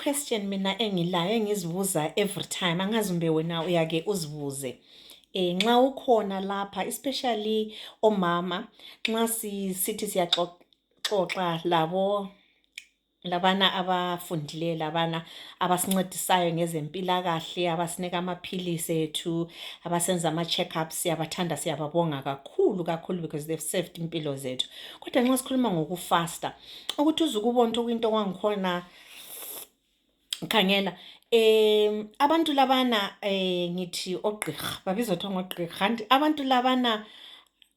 question mina engilayo engizibuza every time angazi mbe wena uyake uzibuze. Nxa ukhona lapha especially omama nxa sithi siyaxoxa labana abafundile labana abasincedisayo ngezempilakahle abasinika amaphilisi ethu abasenza ama-check-ups siyabathanda siyababonga kakhulu because they've saved impilo zethu. Kodwa nxa sikhuluma ngokufasta ukuthi uzukubona ukuthi into kwangikhona khangela abantu labana ngithi ogqirha babizwa kuthiwa ngogqirha kanti abantu labana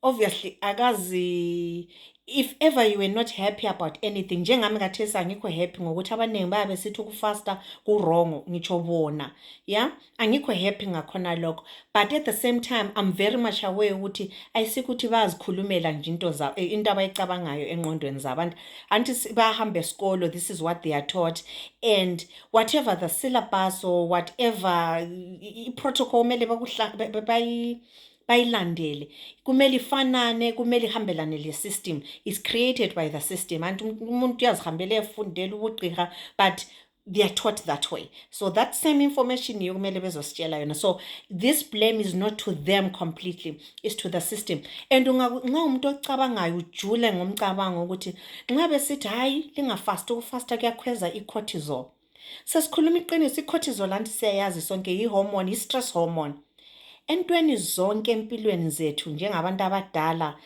obviously akazi if ever you were not happy about anything njengami kathesi angikho happy ngokuthi abaningi bayabe sithi ukufasta kuwrong ngitsho bona yeah angikho happy ngakhona lokho but at the same time I'm very much aware ukuthi ayisikuthi bayazikhulumela nje into abayicabangayo engqondweni zabantu anti bahamba esikolo this is what they are taught and whatever the syllabus or whatever i-protocol mele bayilandele kumele ifanane kumele ihambelane le system is created by the system and umuntu uyazihambela efundela ubugqirha but they are taught that way so that same information kumele bezositshela yona so this blame is not to them completely it's to the system and nxa umuntu ocabangayo ujule ngomcabango ukuthi nxa besithi hayi lingafasta ukufasta kuyakhweza i-cortisol sesikhuluma iqiniso i-cortisol anti siyayazi sonke i-hormone i-stress hormone entweni zonke empilweni zethu njengabantu abadala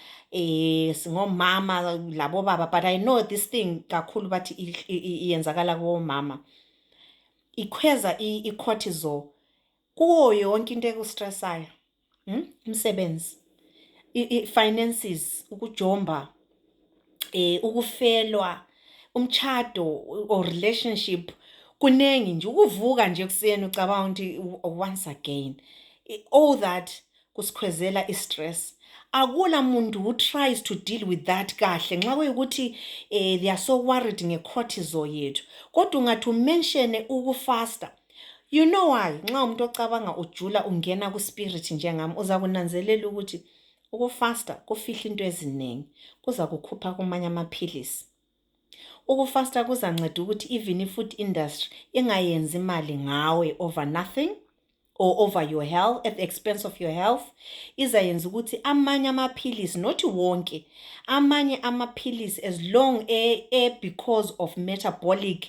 singomama labo baba but I know this thing kakhulu bathi iyenzakala kuomama ikhweza i-cortisol kuwo yonke into ekustressayo umsebenzi finances ukujomba ukufelwa umchado or relationship kunengi nje ukuvuka nje kuseni ucabanga ukuthi once again all that kusikhwezela i-stress akula muntu who tries to deal with that kahle nxa kuyikuthi they are so worried nge-cortisol yethu kodwa ungathi umenshene ukufasta you know why nxa umuntu ocabanga ujula ungena ku-spirit njengami uza kunanzelela ukuthi ukufasta kufihla into eziningi kuza kukhupha kumanye amaphilisi ukufasta kuzanceda ukuthi even i-food industry ingayenzi imali ngawe over nothing or over your health at the expense of your health izayenza ukuthi amanye amaphilisi not wonke amanye amaphilisi as long because of metabolic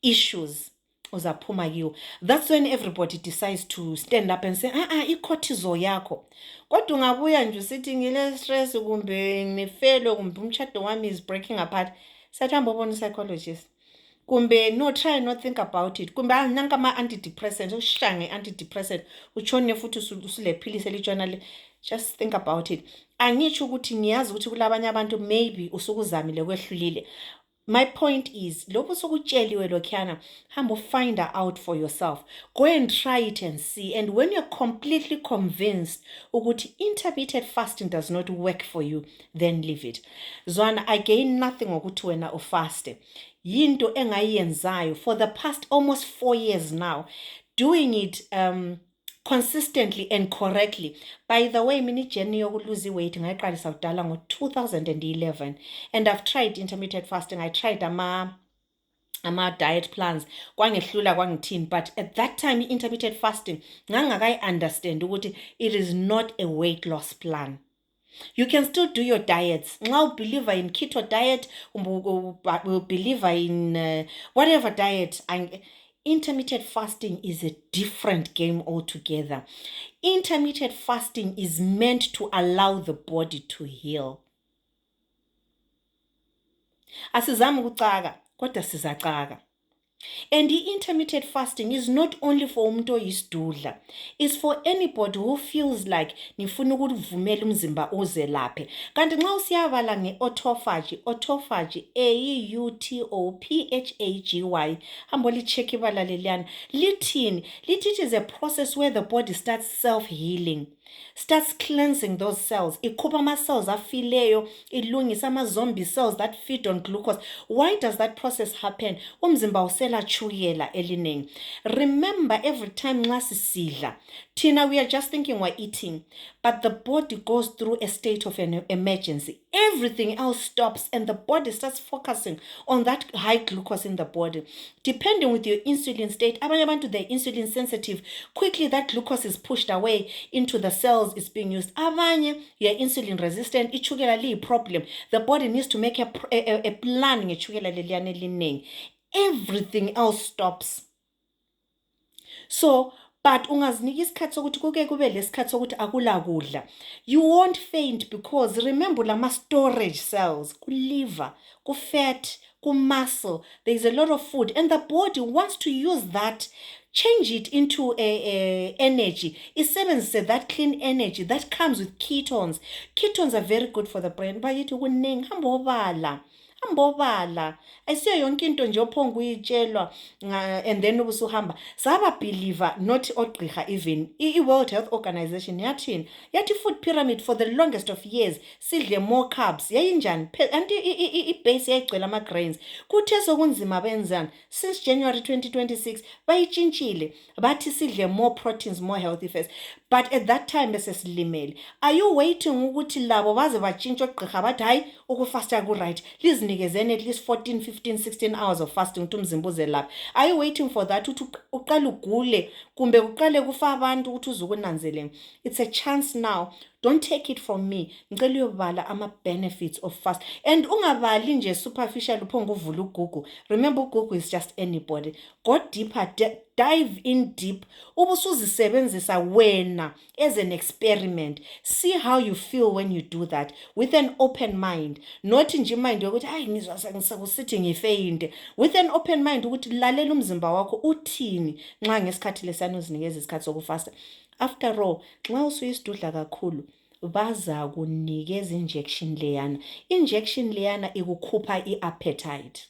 issues uzaphuma kiwo that's when everybody decides to stand up and say i-cortisol yakho kodwa ungabuya nje usithi ngile stress kumbe nginefelo kumbe umchado wami is breaking apart sathamba ubona psychologist kumbe no try not think about it kumbe nanka ama-antidepressant ushange antidepressant utshone futhi usulephilisi elitshona just think about it angitsho ukuthi ngiyazi ukuthi kulabanye abantu maybe usukuzamile kwehlulile my point is lokho sokutsheliwe lokhana hamba find out for yourself go and try it and see and when you're completely convinced ukuthi intermittent fasting does not work for you then leave it zwana I gain nothing ngokuthi wena ufaste yinto engayenzayo for the past almost 4 years now doing it consistently and correctly. By the way, mini journey yokulose weight ngayiqalisa kudala ngo-2011 and I've tried intermittent fasting. I tried ama diet plans kwangehlula kwangithini but at that time intermittent fasting ngangakayi understand ukuthi it is not a weight loss plan. You can still do your diets. Now believer in keto diet, believer in whatever diet. Intermittent fasting is a different game altogether. Intermittent fasting is meant to allow the body to heal. Asizama ukucaka, kodwa sizacaka. And the intermittent fasting is not only for umuntu oyisidudla. It's for anybody who feels like nifuna ukuvumela umzimba uzelaphe. Kanti nxa usiyabala nge-autophagy, autophagy, hambo licheck ibala leliyana. Lithini? Lithi it is a process where the body starts self-healing. Starts cleansing those cells. Ikhupha ama-cells afileyo, ilungisa ama-zombie cells that feed on glucose. Why does that process happen? Umzimba usela chukela eliningi. Remember every time nxa sisidla, thina we are just thinking we're eating, but the body goes through a state of an emergency. everything else stops and the body starts focusing on that high glucose in the body. Depending with your insulin state, abanye abantu they're insulin sensitive. Quickly that glucose is pushed away into the cells it's being used. Abanye you're insulin resistant, ichukela liyi problem. The body needs to make a plan ngechukela leliyana eliningi. Everything else stops. So but ungazinika isikhathi sokuthi kuke kube lesikhathi sokuthi akula kudla. You won't faint because remember lama storage cells ku liver, ku fat, ku muscle. There is a lot of food and the body wants to use that, change it into a energy. Isebenzise that clean energy that comes with ketones. Ketones are very good for the brain. Bayithi kuningi hamba obala. Ambobala ayisiyo yonke into nje ophonga uyitshelwa and then ubusuhamba saba believer not ogqirha even i-World Health Organization yathini yathi food pyramid for the longest of years sidle more carbs yayinjani anti i-base yayigcwele ama-grains kuthe sokunzima benzani since January 2026 bayitshintshile bathi sidle more proteins more healthy fats but at that time bese silimele. Are you waiting ukuthi labo baze batshintshe ogqirha bathi hayi ukufasta ku-right lizinikezeni at least 14 15 16 hours of fasting ukuthi umzimba uze lapha? Are you waiting for that ukuthi uqale ugule kumbe uqale kufa abantu ukuthi uzukunanzeleni? It's a chance now. Don't take it from me. Ngicela uyobala ama-benefits of fast. And ungabali nje superficial uphonga uvula uGoogle. Remember uGoogle is just anybody. Go deeper, dive in deep. Ubusuzisebenzisa wena as an experiment. See how you feel when you do that with an open mind. Not nje mind yokuthi hayi ngizwa sengisekusithi ngifeyinde. With an open mind ukuthi lalela umzimba wakho uthini nxa ngesikhathi lesana uzinikeza isikhathi sokufasta. After all, nxa usuyisidudla kakhulu baza kunikeza injection leyana. Injection leyana ikukhupha i-appetite.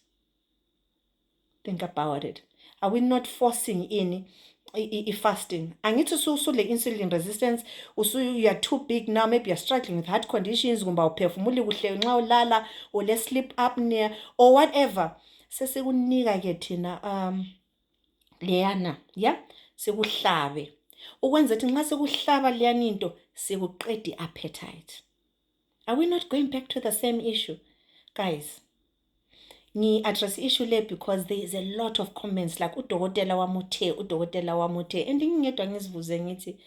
Think about it. Are we not forcing in fasting? Angithi usule insulin resistance, you are too big now, maybe you're struggling with heart conditions, kumba uphefumula kuhle nxa ulala or le sleep apnea or whatever. Sesikunika ke thina leyana, yeah? Sekuhlabe. Ukwenza ukuthi nxa sekuhlaba leyana into sekuqeda i-appetite. Are we not going back to the same issue? Guys, address issue le because there is a lot of comments like udokotela wamuthe and ngingedwa ngizivuze ngithi